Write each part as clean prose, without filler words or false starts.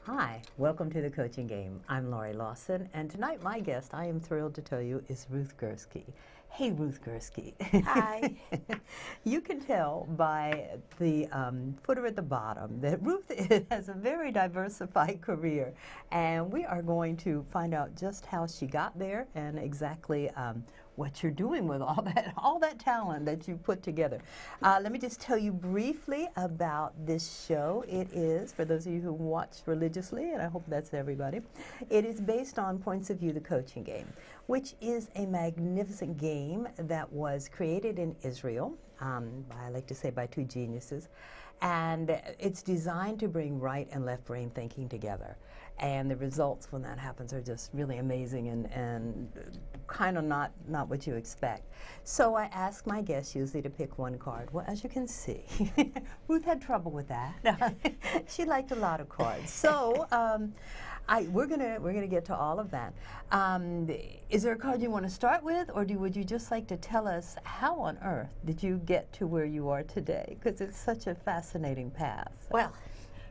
Hi, welcome to the Coaching Game. I'm Laurie Lawson, and tonight my guest, I am thrilled to tell you, is Ruth Gursky. Hey, Ruth Gursky. Hi. You can tell by the footer at the bottom that Ruth has a very diversified career, and we are going to find out just how she got there and exactly what you're doing with all that talent that you put together. Let me just tell you briefly about this show. It is, for those of you who watch religiously, and I hope that's everybody, it is based on Points of View, the Coaching Game, which is a magnificent game that was created in Israel, I like to say by two geniuses, and it's designed to bring right and left brain thinking together. And the results when that happens are just really amazing and kind of not what you expect. So I ask my guests usually to pick one card. Well, as you can see, Ruth had trouble with that. She liked a lot of cards. So we're gonna get to all of that. Is there a card you want to start with, or would you just like to tell us how on earth did you get to where you are today? Because it's such a fascinating path. Well,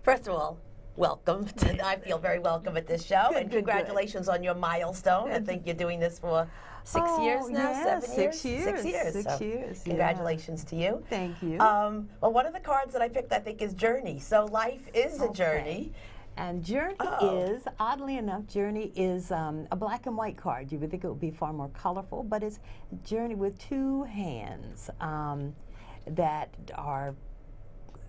first of all, welcome. I feel very welcome at this show, and congratulations on your milestone. I think you're doing this for 6 years now, yeah, 7 years? 6 years. 6 years. 6 years. Congratulations to you. Thank you. Well, one of the cards that I picked, I think, is Journey. So life is a journey. And Journey is, oddly enough, Journey is a black and white card. You would think it would be far more colorful, but it's Journey with two hands that are,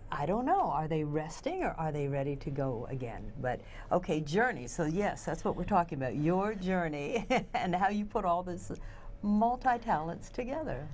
I don't know, are they resting or are they ready to go again? But, okay, Journey. So, yes, that's what we're talking about, your journey and how you put all this multi-talents together.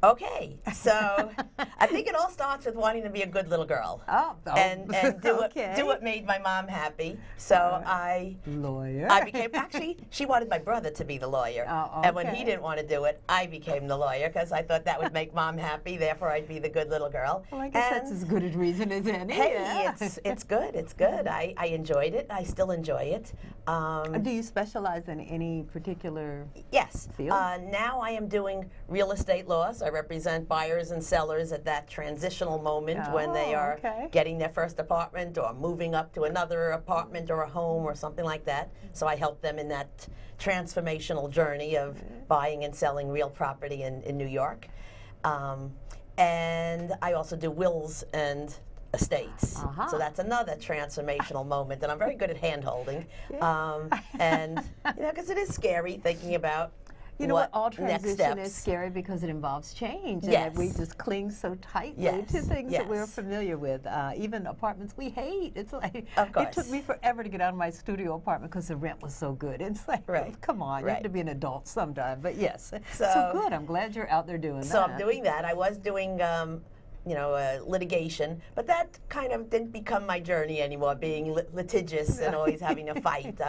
Okay, so I think it all starts with wanting to be a good little girl. And do what made my mom happy. So I became, actually, she wanted my brother to be the lawyer. And when he didn't want to do it, I became the lawyer because I thought that would make mom happy, therefore I'd be the good little girl. Well, I guess that's as good a reason as any. Hey, it's good, it's good. I enjoyed it, I still enjoy it. Do you specialize in any particular field? Now I am doing real estate law, so I represent buyers and sellers at that transitional moment when they are getting their first apartment or moving up to another apartment or a home or something like that. So I help them in that transformational journey of buying and selling real property in New York. And I also do wills and estates. So that's another transformational moment, and I'm very good at hand-holding. And, you know, because it is scary thinking about all transition is scary because it involves change, and we just cling so tightly to things that we're familiar with. Even apartments we hate. It's like it took me forever to get out of my studio apartment because the rent was so good. It's like, come on, you have to be an adult sometime. But yes, so good. I'm glad you're out there doing that. So I'm doing that. I was doing litigation, but that kind of didn't become my journey anymore, being litigious and always having to fight.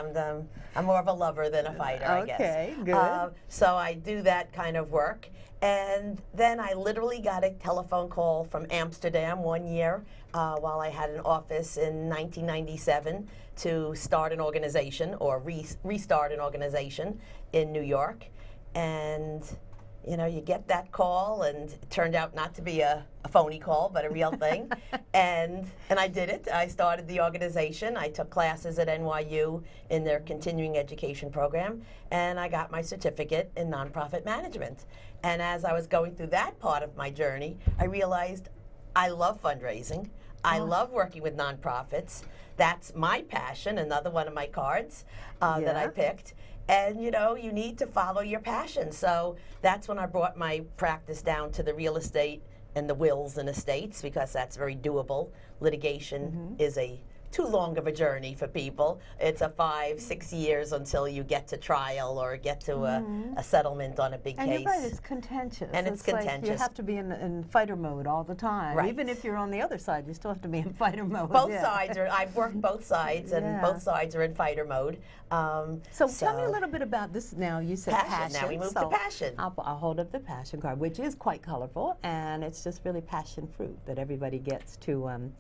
I'm more of a lover than a fighter, I guess. Okay, good. So I do that kind of work. And then I literally got a telephone call from Amsterdam one year while I had an office in 1997 to start an organization or restart an organization in New York. And you know, you get that call, and it turned out not to be a phony call, but a real thing. and I did it. I started the organization. I took classes at NYU in their continuing education program, and I got my certificate in nonprofit management. And as I was going through that part of my journey, I realized I love fundraising. I love working with nonprofits. That's my passion, another one of my cards that I picked. And, you know, you need to follow your passion. So that's when I brought my practice down to the real estate and the wills and estates, because that's very doable. Litigation is too long of a journey for people. It's a 5-6 years until you get to trial or get to a settlement on a big case. And you're right, it's contentious. And it's contentious. Like you have to be in fighter mode all the time. Right. Even if you're on the other side, you still have to be in fighter mode. Both sides are, I've worked both sides, and both sides are in fighter mode. So tell me a little bit about this now. You said passion. Now we move to passion. I'll hold up the passion card, which is quite colorful, and it's just really passion fruit that everybody gets to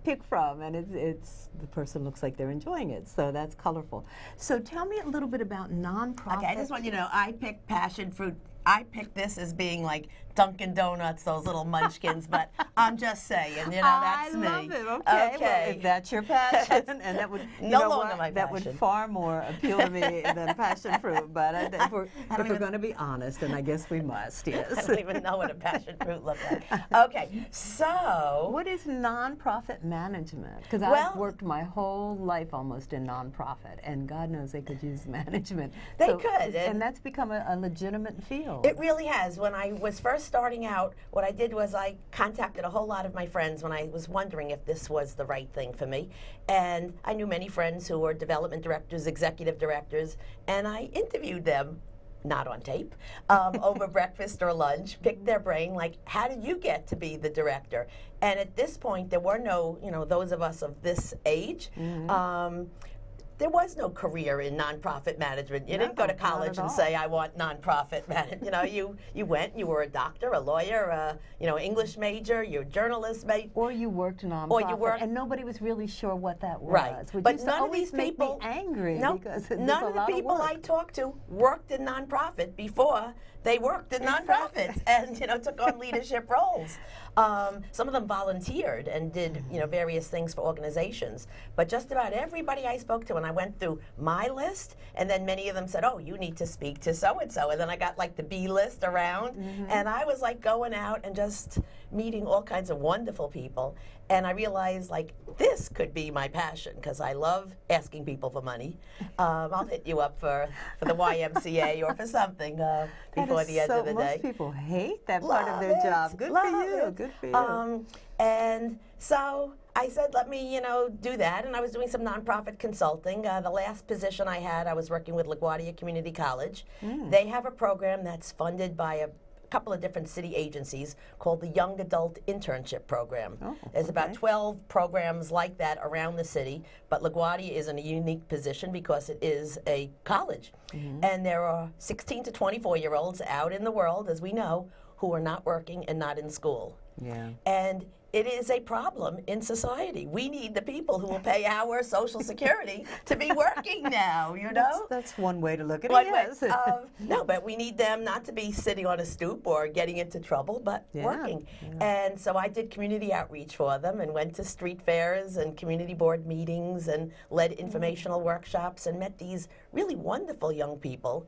pick from, and it's the person looks like they're enjoying it, so that's colorful. So tell me a little bit about nonprofit. Okay, I just want you to know, I picked passion fruit. I picked this as being like Dunkin' Donuts, those little munchkins, but I'm just saying, you know, that's me. I love it. Okay. Well, if that's your passion, and that would No longer my that would passion. far more appeal to me than passion fruit. But if we're going to be honest, and I guess we must, I yes. don't even know what a passion fruit looks like. Okay, so What is nonprofit management? Because Well- I've worked my whole life almost in nonprofit, and God knows they could use management. They could, and that's become a legitimate field. it really has. When I was first starting out, what I did was I contacted a whole lot of my friends when I was wondering if this was the right thing for me. And I knew many friends who were development directors, executive directors, and I interviewed them, not on tape, over breakfast or lunch, picked their brain, like, how did you get to be the director? And at this point, there were no, you know, those of us of this age, there was no career in nonprofit management. You didn't go to No, not college at and all. say, I want nonprofit management. You know, you went, you were a doctor, a lawyer, you know, English major, you're a journalist major. Or you worked nonprofit, worked- and nobody was really sure what that was. Right. Which But used to none of always these make people- me angry No, because there's none a of the lot people work. I talked to worked in nonprofit before they worked in nonprofits and, you know, took on leadership roles. Some of them volunteered and did, you know, various things for organizations. But just about everybody I spoke to, and I went through my list, and then many of them said, oh, you need to speak to so-and-so. And then I got like the B list around, and I was like going out and just meeting all kinds of wonderful people. And I realized, like, this could be my passion, because I love asking people for money. I'll hit you up for the YMCA or for something before the end of the day. Most people hate that part of Love their it. job. Good Love for you. it. Good for you. And so I said, let me, you know, do that. And I was doing some nonprofit consulting. The last position I had, I was working with LaGuardia Community College. They have a program that's funded by a couple of different city agencies called the Young Adult Internship Program. Oh, There's about okay. 12 programs like that around the city, but LaGuardia is in a unique position because it is a college. And there are 16 to 24-year-olds out in the world, as we know, who are not working and not in school. Yeah. And it is a problem in society. We need the people who will pay our Social Security to be working now, you know? That's one way to look at But- it, yes. no, but we need them not to be sitting on a stoop or getting into trouble, but Yeah, working. And so I did community outreach for them and went to street fairs and community board meetings and led informational workshops and met these really wonderful young people.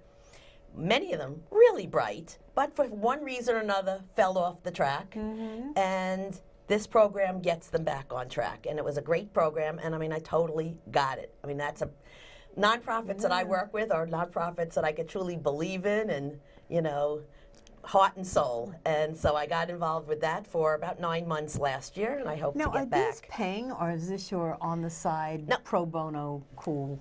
Many of them really bright, but for one reason or another fell off the track. And this program gets them back on track. And it was a great program, and I mean, I totally got it. I mean, that's a nonprofits that I work with are nonprofits that I could truly believe in and, you know, heart and soul. And so I got involved with that for about 9 months last year, and I hope Now, to are get back. these paying, or is this your on the side No. pro bono cool?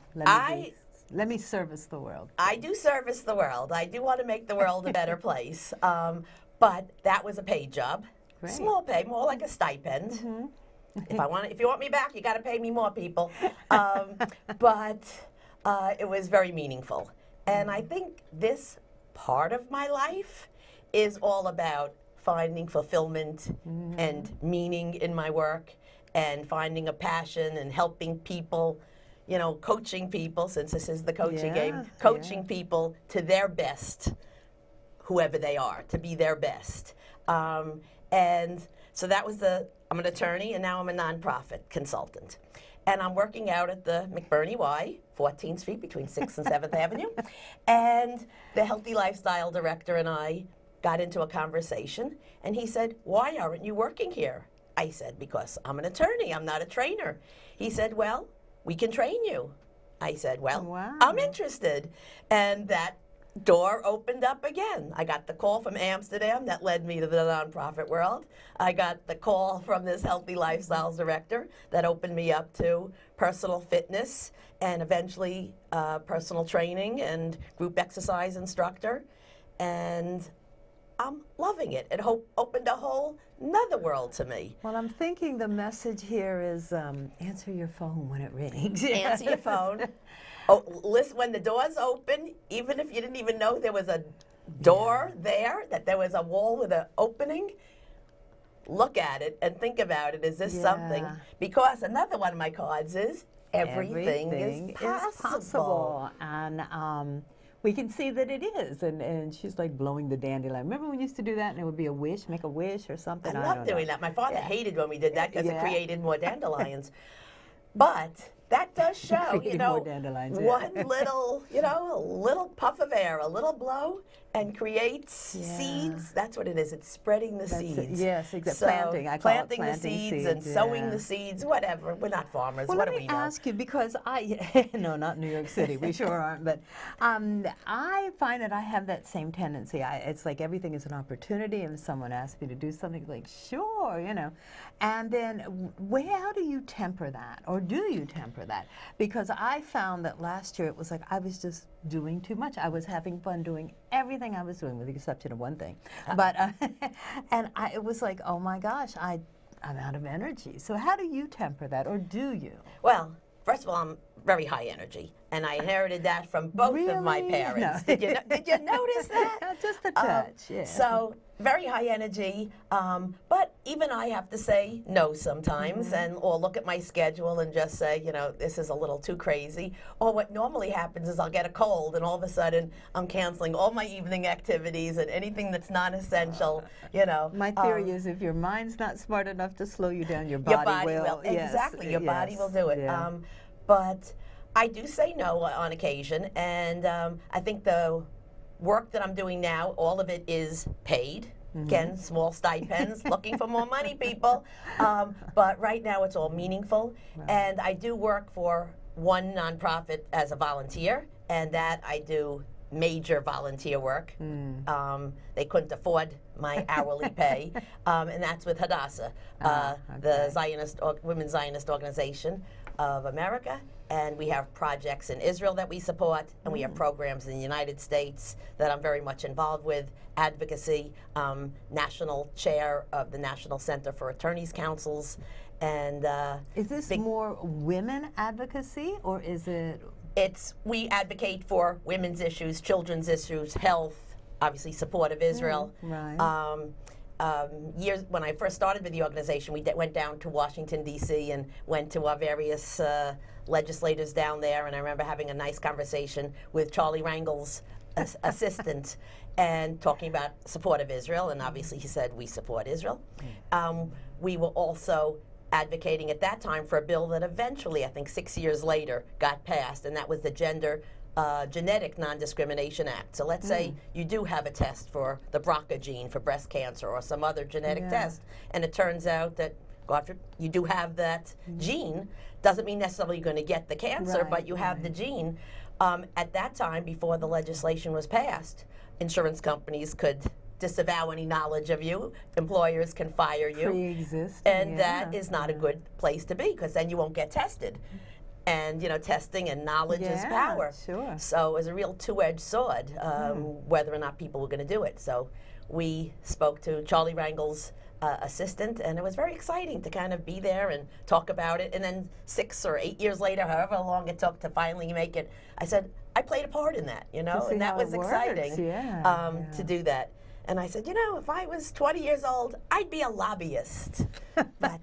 Let me service the world. I do service the world. I do want to make the world a better place. But that was a paid job. Great. Small pay, more like a stipend. If you want me back, you got to pay me more, people. But it was very meaningful. And I think this part of my life is all about finding fulfillment and meaning in my work and finding a passion and helping people, you know, coaching people, since this is the coaching game, Yeah, coaching yeah. people to their best, whoever they are, to be their best. And so that was I'm an attorney, and now I'm a nonprofit consultant. And I'm working out at the McBurney Y, 14th Street between 6th and 7th Avenue. And the Healthy Lifestyle Director and I got into a conversation, and he said, why aren't you working here? I said, because I'm an attorney, I'm not a trainer. He said, well, we can train you. I said, well, Wow. I'm interested. And that door opened up again. I got the call from Amsterdam that led me to the nonprofit world. I got the call from this Healthy Lifestyles Director that opened me up to personal fitness and eventually personal training and group exercise instructor. And I'm loving it. It opened a whole another world to me. Well, I'm thinking the message here is answer your phone when it rings. Answer your phone. Oh, listen, when the doors open, even if you didn't even know there was a door there, that there was a wall with an opening, look at it and think about it. Is this something? Yeah. Because another one of my cards is everything is possible. And we can see that it is. And she's like blowing the dandelion. Remember when we used to do that and it would be a wish, make a wish or something? I love don't doing know. that. My father hated when we did that because it Yeah. created more dandelions. But that does show, Created more dandelions, yeah. one little, a little puff of air, a little blow, and creates Yeah. seeds. That's what it is. It's spreading the That's it. seeds. Yes, exactly. So Planting. I call it planting the planting seeds and seeds, sowing yeah. the seeds, whatever. We're not farmers. Well, what let do me we know? ask you, because no, not New York City, we sure aren't, but I find that I have that same tendency. It's like everything is an opportunity, and someone asks me to do something, like, sure, And then how do you temper that, or do you temper that? Because I found that last year it was like I was just doing too much. I was having fun doing everything I was doing, with the exception of one thing. But it was like, oh my gosh, I'm out of energy. So how do you temper that, or do you? Well, first of all, I'm very high energy, and I inherited that from both of my Really? parents. No. Did you notice that? Just a touch, yeah. So very high energy, but even I have to say no sometimes, or look at my schedule and just say, this is a little too crazy. Or what normally happens is I'll get a cold, and all of a sudden I'm canceling all my evening activities and anything that's non-essential. My theory is if your mind's not smart enough to slow you down, your body will. Yes, Exactly, your body will do it. yeah. But I do say no on occasion, and I think the work that I'm doing now, all of it is paid. Again, small stipends, looking for more money, people. But right now it's all meaningful. Right. And I do work for one nonprofit as a volunteer, and that I do major volunteer work. They couldn't afford my hourly pay, and that's with Hadassah, the Zionist Women's Zionist Organization of America. And we have projects in Israel that we support, and we have programs in the United States that I'm very much involved with, advocacy, national chair of the National Center for Attorneys Councils. And is this more women advocacy, or is it? We advocate for women's issues, children's issues, health, obviously support of Israel. Right. Years when I first started with the organization, we went down to Washington, D.C. and went to our various legislators down there, and I remember having a nice conversation with Charlie Rangel's assistant and talking about support of Israel, and obviously he said, we support Israel. We were also advocating at that time for a bill that eventually, I think 6 years later, got passed, and that was the Genetic Non-Discrimination Act. So let's say you do have a test for the BRCA gene for breast cancer or some other genetic test, and it turns out that, God forbid, you do have that gene. Doesn't mean necessarily you're going to get the cancer, but you have the gene. At that time, before the legislation was passed, insurance companies could disavow any knowledge of you. Employers can fire you. Pre-existing, and that is not a good place to be, because then you won't get tested. And, testing and knowledge is power. Sure. So it was a real two-edged sword, whether or not people were going to do it. So we spoke to Charlie Rangel's assistant, and it was very exciting to kind of be there and talk about it. And then 6 or 8 years later, however long it took to finally make it, I said, I played a part in that, and that was exciting to do that. And I said, if I was 20 years old, I'd be a lobbyist. But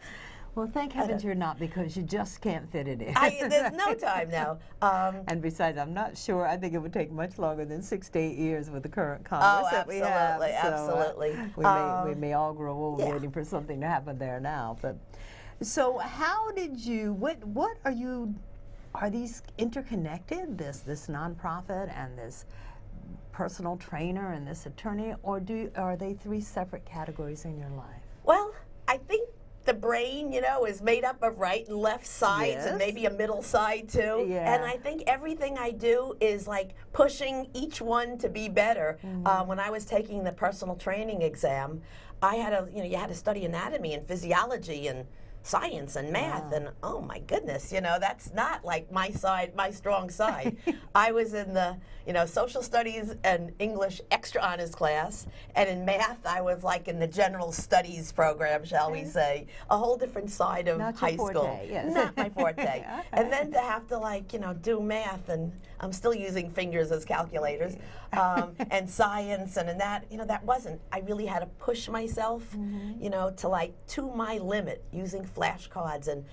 well, thank heavens you're not, because you just can't fit it in. There's no time now. And besides, I'm not sure. I think it would take much longer than 6 to 8 years with the current Congress that we have. Absolutely. We may all grow old waiting for something to happen there now. But so, how did you? What are you? Are these interconnected? This nonprofit and this personal trainer and this attorney, or are they 3 separate categories in your life? Well, I think the brain, is made up of right and left sides, and maybe a middle side too. Yeah. And I think everything I do is like pushing each one to be better. When I was taking the personal training exam, I had you had to study anatomy and physiology and science and math, and oh my goodness, that's not like my strong side. I was in the social studies and English extra honors class, and in math I was like in the general studies program, shall we say, a whole different side of Not high your forte, school. yes. Not my forte. And then to have to do math, and I'm still using fingers as calculators, and science, and in that, that wasn't, I really had to push myself, to my limit, using flashcards and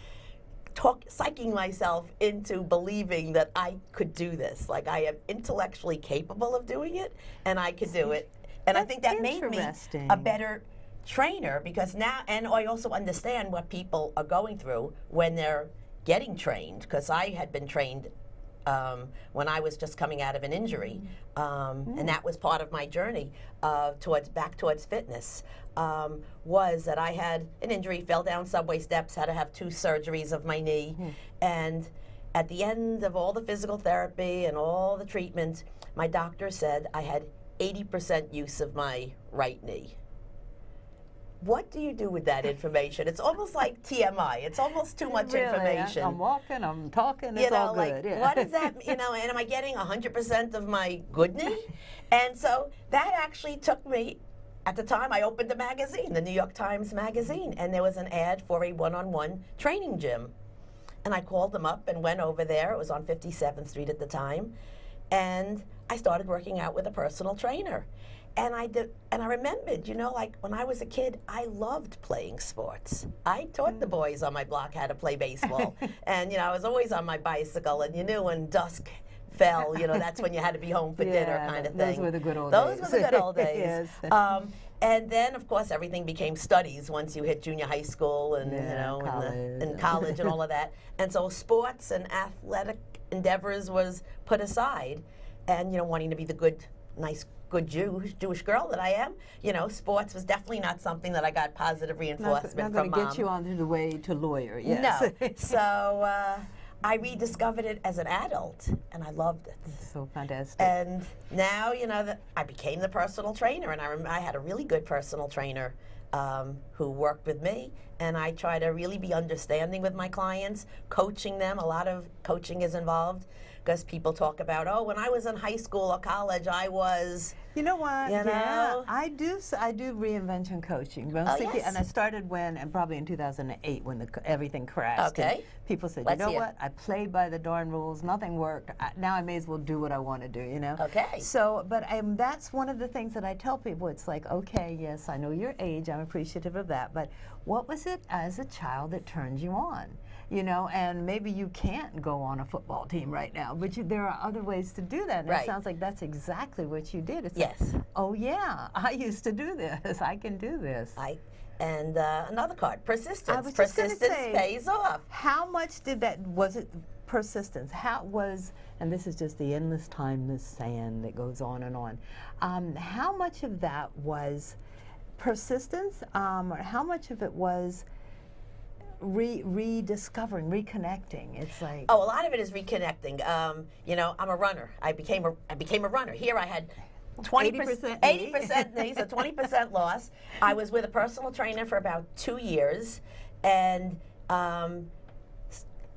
psyching myself into believing that I could do this. Like, I am intellectually capable of doing it, and I could do it. And I think that made me a better trainer, because now, and I also understand what people are going through when they're getting trained, because I had been trained when I was just coming out of an injury, and that was part of my journey back towards fitness, was that I had an injury, fell down subway steps, had to have 2 surgeries of my knee, and at the end of all the physical therapy and all the treatment, my doctor said I had 80% use of my right knee. What do you do with that information? It's almost like TMI. It's almost too much information. I'm walking, I'm talking, it's all good. Like, what is that, and am I getting 100% of my good knee? And so that actually took me, at the time I opened a magazine, the New York Times magazine, and there was an ad for a one-on-one training gym. And I called them up and went over there. It was on 57th Street at the time. And I started working out with a personal trainer. And I remembered, like when I was a kid, I loved playing sports. I taught the boys on my block how to play baseball. And, I was always on my bicycle, and when dusk fell, that's when you had to be home for dinner kind of thing. Those were the good old days. Those were the good old days. Yes. And then, of course, everything became studies once you hit junior high school and, and college and all of that. And so sports and athletic endeavors was put aside. And, wanting to be the good Jewish girl that I am, sports was definitely not something that I got positive reinforcement from Mom. Not going to get you on the way to lawyer, yes. No. So I rediscovered it as an adult, and I loved it. It's so fantastic. And now, I became the personal trainer, and I had a really good personal trainer who worked with me, and I try to really be understanding with my clients, coaching them. A lot of coaching is involved, because people talk about, when I was in high school or college, I was... You know what? Yeah, I do reinvention coaching. Yes. And I started probably in 2008 when everything crashed. Okay. And people said, Let's hear. what? I played by the darn rules. Nothing worked. Now I may as well do what I want to do, Okay. So, but that's one of the things that I tell people. It's like, okay, yes, I know your age. I'm appreciative of that. But what was it as a child that turned you on? And maybe you can't go on a football team right now, but there are other ways to do that. And right. It sounds like that's exactly what you did. It's yes. Like, oh yeah, I used to do this. I can do this. And another card, persistence. Persistence say, pays off. How much was it persistence? And this is just the endless timeless sand that goes on and on. How much of that was persistence, or how much of it was rediscovering, reconnecting? It's like, a lot of it is reconnecting. I'm a runner. I became a runner. Here I had 80% knee, so 20% loss. I was with a personal trainer for about 2 years, and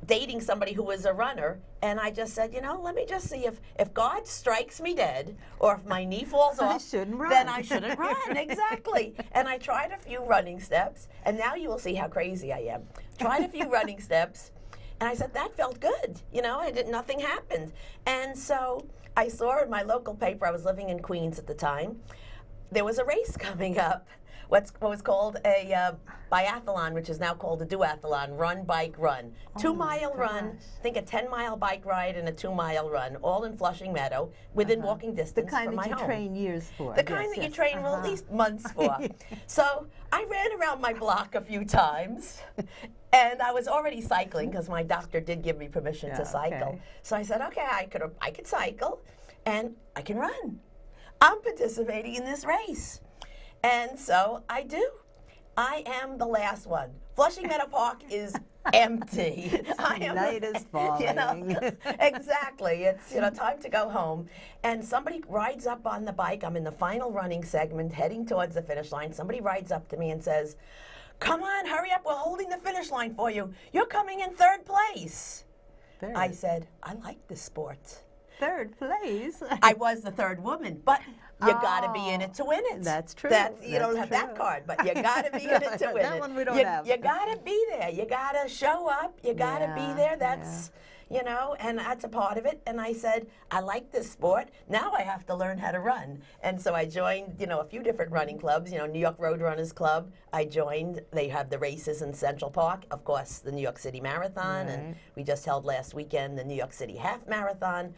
dating somebody who was a runner, and I just said, let me just see if God strikes me dead, or if my knee falls off, then I shouldn't run. Exactly. And I tried a few running steps, and now you will see how crazy I am. Tried a few running steps, and I said, that felt good. Nothing happened. And so I saw in my local paper, I was living in Queens at the time, there was a race coming up. What was called a biathlon, which is now called a duathlon, run, bike, run. 2-mile run, I think a 10-mile bike ride and a 2-mile run, all in Flushing Meadow, within walking distance from my home. The kind that you train years for. The kind that you train at least months for. So I ran around my block a few times, and I was already cycling because my doctor did give me permission to cycle. Okay. So I said, okay, I could cycle, and I can run. I'm participating in this race. And so I do. I am the last one. Flushing Meadow Park is empty. Night is falling. Exactly. It's time to go home. And somebody rides up on the bike. I'm in the final running segment, heading towards the finish line. Somebody rides up to me and says, "Come on, hurry up. We're holding the finish line for you. You're coming in 3rd place." I said, "I like this sport." 3rd place? I was the 3rd woman, but you got to be in it to win it. That's true. You don't have that card, but you got to be in it to win it. That one we don't have. You got to be there. You got to show up. You got to be there. That's, you know, and that's a part of it. And I said, I like this sport. Now I have to learn how to run. And so I joined, you know, a few different running clubs, you know, New York Road Runners Club. I joined, they have the races in Central Park, of course, the New York City Marathon, and we just held last weekend the New York City Half Marathon.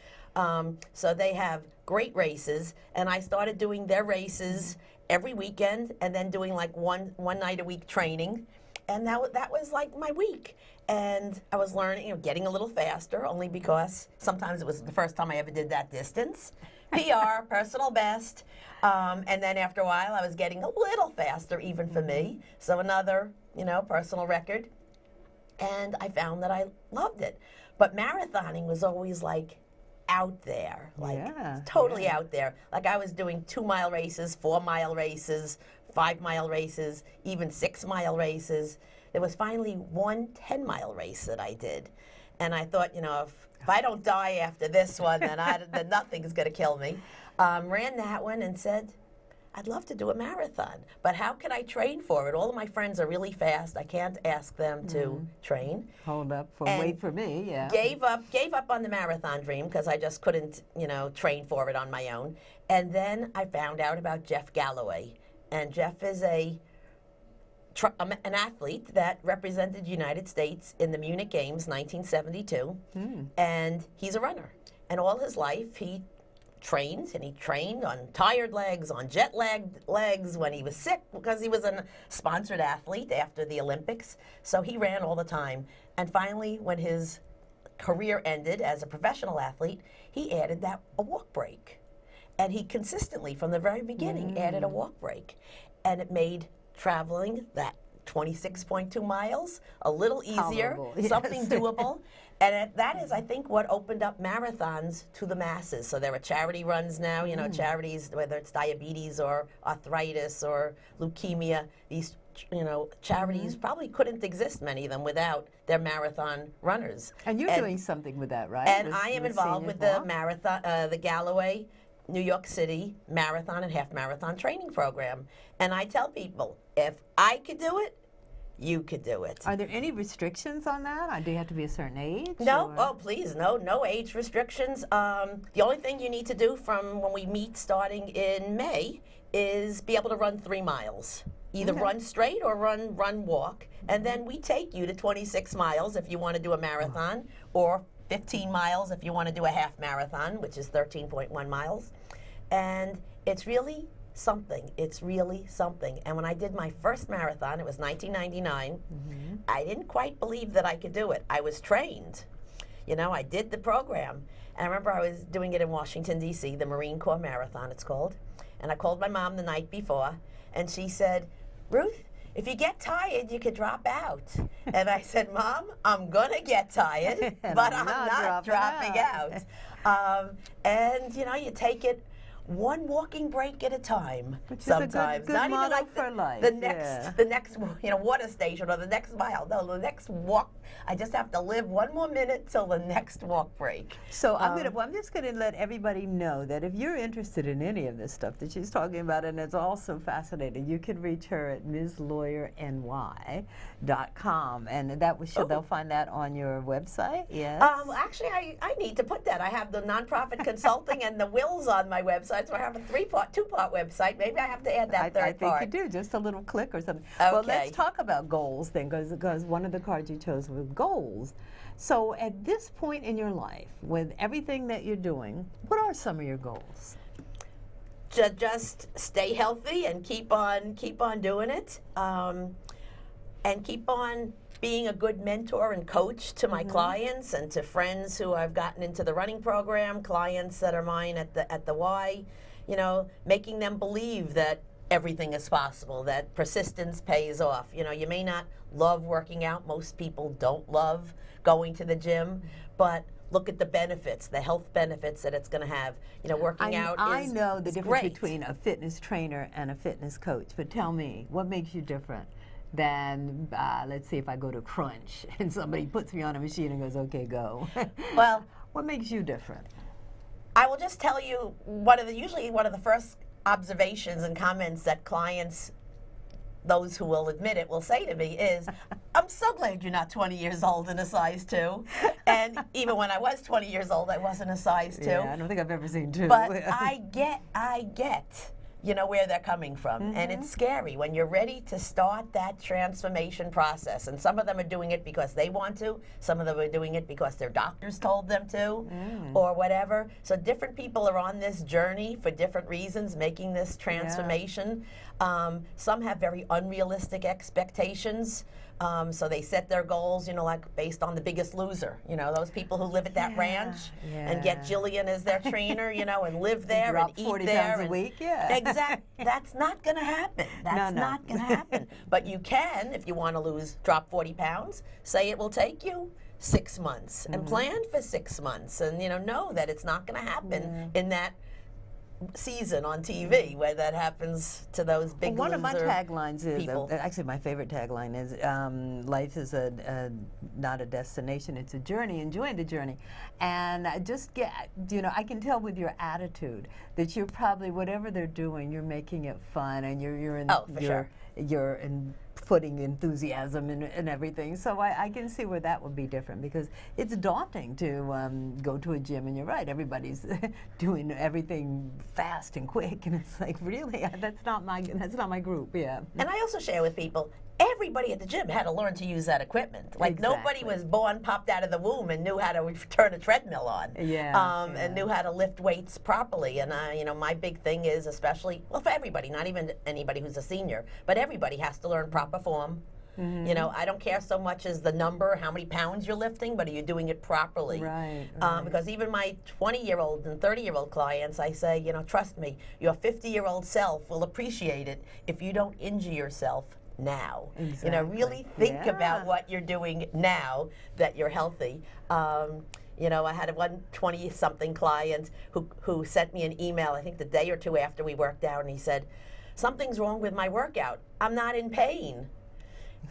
So they have great races, and I started doing their races every weekend, and then doing like one night a week training. And that was like my week. And I was learning, you know, getting a little faster, only because sometimes it was the first time I ever did that distance. PR, personal best. And then after a while, I was getting a little faster, even for me. So another, you know, personal record. And I found that I loved it. But marathoning was always like out there, like totally out there. Like I was doing 2-mile races, 4-mile races, 5-mile races, even 6-mile races. There was finally one 10-mile race that I did. And I thought, you know, if I don't die after this one, then nothing's going to kill me. Ran that one and said, I'd love to do a marathon, but how can I train for it? All of my friends are really fast. I can't ask them to train. Hold up, wait for me, yeah. Gave up on the marathon dream because I just couldn't, you know, train for it on my own. And then I found out about Jeff Galloway. And Jeff is an athlete that represented the United States in the Munich Games, 1972. And he's a runner. And all his life, he trained on tired legs, on jet legs when he was sick, because he was a sponsored athlete after the Olympics. So he ran all the time. And finally, when his career ended as a professional athlete, he added a walk break. And he consistently, from the very beginning, added a walk break. And it made traveling that 26.2 miles a little easier, something doable. And that is, I think, what opened up marathons to the masses. So there are charity runs now, you know, charities, whether it's diabetes or arthritis or leukemia. These, you know, charities probably couldn't exist, many of them, without their marathon runners. And you're doing something with that, right? And I am involved with the marathon, the Galloway, New York City Marathon and Half Marathon training program. And I tell people, if I could do it, you could do it. Are there any restrictions on that? Do you have to be a certain age? No. Or? Oh, please, no age restrictions. The only thing you need to do from when we meet starting in May is be able to run 3 miles. Either run straight or run walk. And then we take you to 26 miles if you want to do a marathon, or 15 miles if you want to do a half marathon, which is 13.1 miles. And it's really something. It's really something. And when I did my first marathon, it was 1999, I didn't quite believe that I could do it. I was trained. You know, I did the program. And I remember I was doing it in Washington, D.C., the Marine Corps Marathon, it's called. And I called my mom the night before, and she said, Ruth, if you get tired, you could drop out. And I said, Mom, I'm going to get tired, but I'm not dropping out. And, you know, you take it one walking break at a time. Which sometimes is a good not even motto like for life. the next you know, water station or the next mile. No, the next walk. I just have to live one more minute till the next walk break. So I'm just going to let everybody know that if you're interested in any of this stuff that she's talking about, and it's also fascinating, you can reach her at MsLawyerNY.com, and that was they'll find that on your website. Yes. Actually, I need to put that. I have the nonprofit consulting and the wills on my website, so I have a two-part website. Maybe I have to add that third part. I think you do, just a little click or something. Okay. Well, let's talk about goals then, because one of the cards you chose was goals. So at this point in your life, with everything that you're doing, what are some of your goals? Just stay healthy and keep on doing it, and keep on being a good mentor and coach to my clients and to friends who I've gotten into the running program, clients that are mine at the Y, you know, making them believe that everything is possible, that persistence pays off. You know, you may not love working out. Most people don't love going to the gym, but look at the benefits, the health benefits that it's going to have. You know, working out I know the difference great. Between a fitness trainer and a fitness coach, but tell me, what makes you different than, let's say if I go to Crunch and somebody puts me on a machine and goes, okay, go. Well, what makes you different? I will just tell you usually one of the first observations and comments that clients those who will admit it will say to me is, I'm so glad you're not 20 years old and a size 2. And even when I was 20 years old, I wasn't a size 2. Yeah, I don't think I've ever seen 2. But I get, where they're coming from. And it's scary when you're ready to start that transformation process. And some of them are doing it because they want to. Some of them are doing it because their doctors told them to, or whatever. So different people are on this journey for different reasons, making this transformation. Some have very unrealistic expectations. So they set their goals, like based on The Biggest Loser. Those people who live at that ranch and get Jillian as their trainer, and live there and eat 40 there. pounds a week, Exactly. That's not going to happen. That's not going to happen. But you can, if you want to drop 40 pounds, say it will take you 6 months and plan for 6 months and, know that it's not going to happen in that season on TV where that happens to those big One loser of my taglines is, people. actually my favorite tagline is, life is not a destination, it's a journey, enjoy the journey. And I just get, I can tell with your attitude that you're probably, whatever they're doing, you're making it fun and you're putting enthusiasm and everything. So I can see where that would be different, because it's daunting to go to a gym, and you're right, everybody's doing everything fast and quick, and it's like, really, that's not my group. Yeah. And I also share with people, everybody at the gym had to learn to use that equipment. Like nobody was born, popped out of the womb, and knew how to turn a treadmill on. And knew how to lift weights properly. And my big thing is, especially, well, for everybody, not even anybody who's a senior, but everybody has to learn proper form. I don't care so much as the number, how many pounds you're lifting, but are you doing it properly? Right. Because even my 20-year-old and 30-year-old clients, I say, trust me, your 50-year-old self will appreciate it if you don't injure yourself now. Really think about what you're doing now that you're healthy. I had one 20-something client who sent me an email, I think the day or two after we worked out, and he said, something's wrong with my workout. I'm not in pain.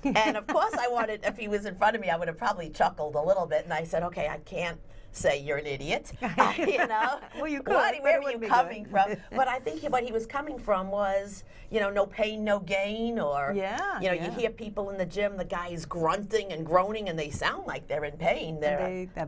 And of course if he was in front of me, I would have probably chuckled a little bit, and I said, okay, I can't say you're an idiot. Well, you could. Where were you coming from? But I think what he was coming from was, no pain, no gain, or you hear people in the gym, the guys grunting and groaning, and they sound like they're in pain.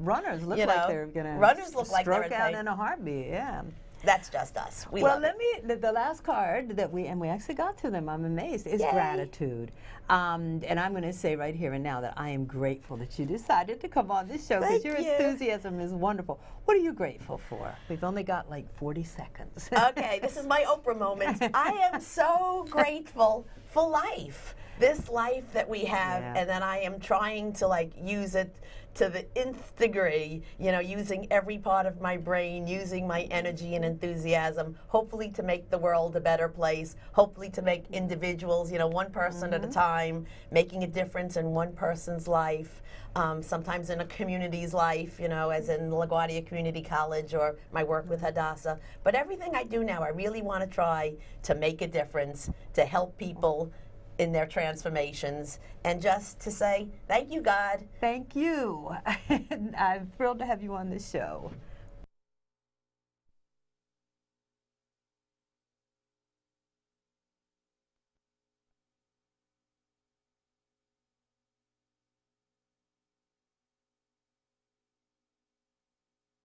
Runners look like they're gonna stroke out in a heartbeat. Yeah. That's just us. The last card that we actually got to them, I'm amazed, is gratitude. And I'm going to say right here and now that I am grateful that you decided to come on this show, because your enthusiasm is wonderful. What are you grateful for? We've only got like 40 seconds. Okay, this is my Oprah moment. I am so grateful for life. This life that we have, and then I am trying to use it to the nth degree, using every part of my brain, using my energy and enthusiasm, hopefully to make the world a better place, hopefully to make individuals, one person at a time, making a difference in one person's life, sometimes in a community's life, as in LaGuardia Community College or my work with Hadassah. But everything I do now, I really want to try to make a difference, to help people in their transformations, and just to say, thank you, God. Thank you. I'm thrilled to have you on this show.